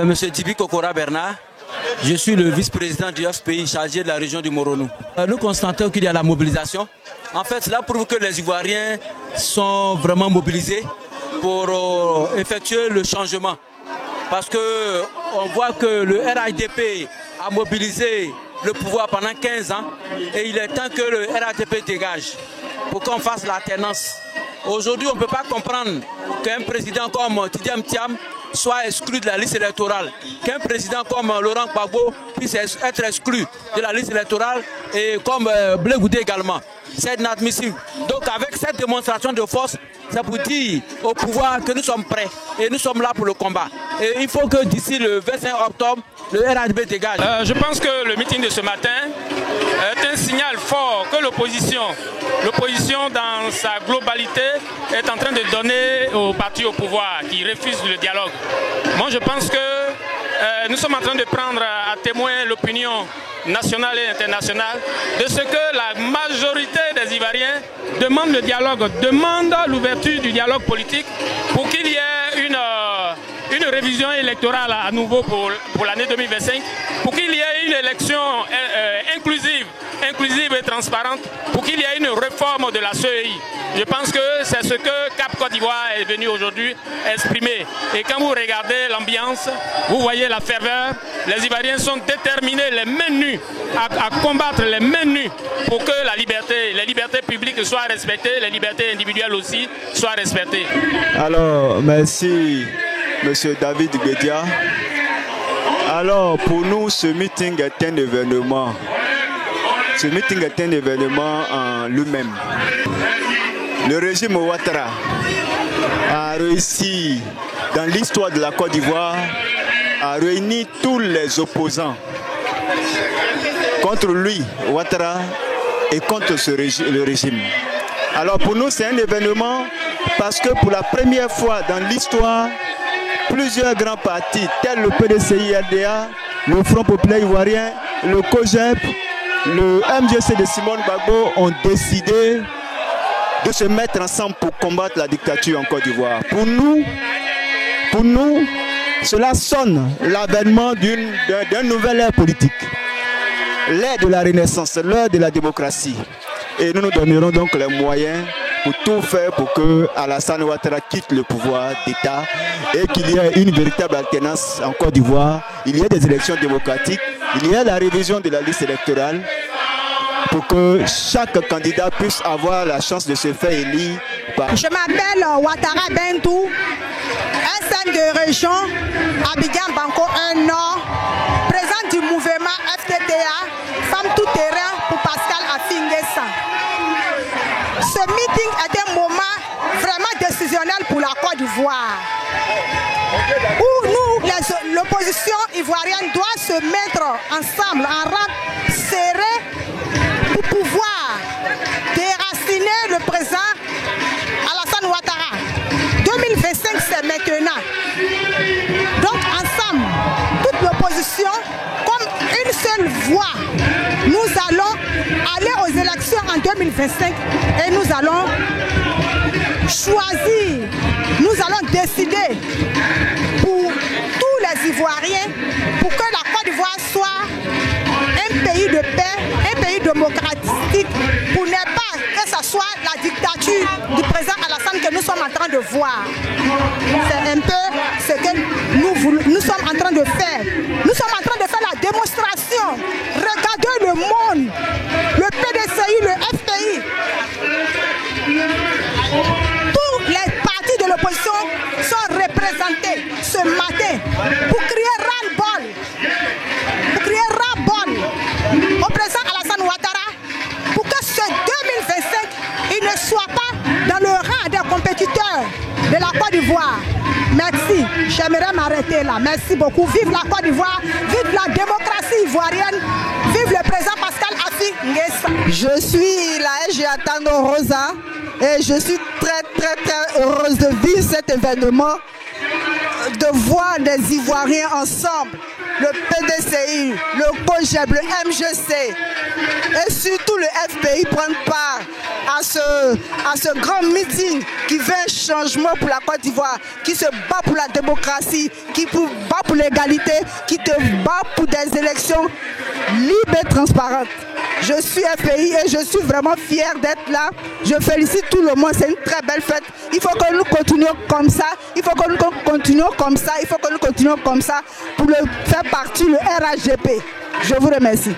Monsieur Tibi Kokora Bernard, je suis le vice-président du FPI chargé de la région du Moronou. Nous constatons qu'il y a la mobilisation. En fait, cela prouve que les Ivoiriens sont vraiment mobilisés pour effectuer le changement. Parce qu'on voit que le RHDP a mobilisé le pouvoir pendant 15 ans et il est temps que le RHDP dégage pour qu'on fasse l'alternance. Aujourd'hui, on ne peut pas comprendre qu'un président comme Tidiane Thiam soit exclu de la liste électorale, qu'un président comme Laurent Gbagbo puisse être exclu de la liste électorale et comme Blé Goudé également. C'est inadmissible. Donc avec cette démonstration de force, c'est pour dire au pouvoir que nous sommes prêts et nous sommes là pour le combat. Et il faut que d'ici le 25 octobre, le RHDP dégage. Je pense que le meeting de ce matin est un signal fort que l'opposition dans sa globalité est en train de donner aux partis au pouvoir qui refusent le dialogue. Moi je pense que nous sommes en train de prendre à témoin l'opinion nationale et internationale de ce que la majorité des Ivoiriens demandent le dialogue, demandent l'ouverture du dialogue politique pour qu'il y ait une révision électorale à nouveau pour l'année 2025, pour qu'il y ait une élection inclusive et transparente, pour qu'il y ait une réforme de la CEI. Je pense que c'est ce que Cap Côte d'Ivoire est venu aujourd'hui exprimer. Et quand vous regardez l'ambiance, vous voyez la ferveur. Les Ivoiriens sont déterminés, les mains nues, à combattre les mains nues pour que les libertés publiques soient respectées, les libertés individuelles aussi soient respectées. Alors, merci Monsieur David Guédia. Alors, pour nous, ce meeting est un événement. Ce meeting est un événement en lui-même. Le régime Ouattara a réussi, dans l'histoire de la Côte d'Ivoire, à réunir tous les opposants contre lui, Ouattara, et contre le régime. Alors pour nous, c'est un événement parce que pour la première fois dans l'histoire, plusieurs grands partis, tels le PDCI-LDA, le Front Populaire Ivoirien, le COGEP, le MGC de Simone Gbagbo ont décidé de se mettre ensemble pour combattre la dictature en Côte d'Ivoire. Pour nous, cela sonne l'avènement d'un nouvel ère politique. L'ère de la renaissance, l'ère de la démocratie. Et nous nous donnerons donc les moyens pour tout faire pour que Alassane Ouattara quitte le pouvoir d'État et qu'il y ait une véritable alternance en Côte d'Ivoire. Il y ait des élections démocratiques, il y ait la révision de la liste électorale pour que chaque candidat puisse avoir la chance de se faire élire. Je m'appelle Ouattara Bentou, SN de région Abidjan Banco 1 Nord, présidente du mouvement FTTA, Femme Tout Terrain pour Pascal Afingessa. Ce meeting est un moment vraiment décisionnel pour la Côte d'Ivoire, où nous, l'opposition ivoirienne, doit se mettre ensemble en rang serré pour pouvoir déraciner le président Alassane Ouattara. 2025, c'est maintenant. Donc ensemble, toute l'opposition, comme une seule voix, nous allons aller aux élections en 2025 et nous allons choisir, nous allons décider pour tous les Ivoiriens, pour que la Côte d'Ivoire soit un pays de paix, un pays démocratique, pour ne pas que ce soit la dictature du président Alassane que nous sommes en train de voir. C'est un peu ce que nous sommes en train de faire. Nous sommes en train de faire la démonstration. Regardez le monde, le PDCI, le FPI. Tous les partis de l'opposition sont représentés ce matin pour crier ras-le-bol. Pour crier ras-le-bol au président Alassane Ouattara pour que ce 2025, il ne soit pas dans le rang des compétiteurs de la Côte d'Ivoire. Merci, j'aimerais m'arrêter là. Merci beaucoup. Vive la Côte d'Ivoire, vive la démocratie ivoirienne, vive le président Pascal Affi N'Guessa. Je suis la SG Atando Rosa et je suis très heureuse de vivre cet événement, de voir des Ivoiriens ensemble le PDCI, le COGEB, le MGC et surtout le FPI prennent part à ce grand meeting qui veut un changement pour la Côte d'Ivoire, qui se bat pour la démocratie, qui se bat pour l'égalité, qui se bat pour des élections libres et transparentes. Je suis FPI et je suis vraiment fière d'être là. Je félicite tout le monde, c'est une très belle fête. Il faut que nous continuions comme ça, il faut que nous continuions comme ça, il faut que nous continuions comme ça pour faire partie du RHGP. Je vous remercie.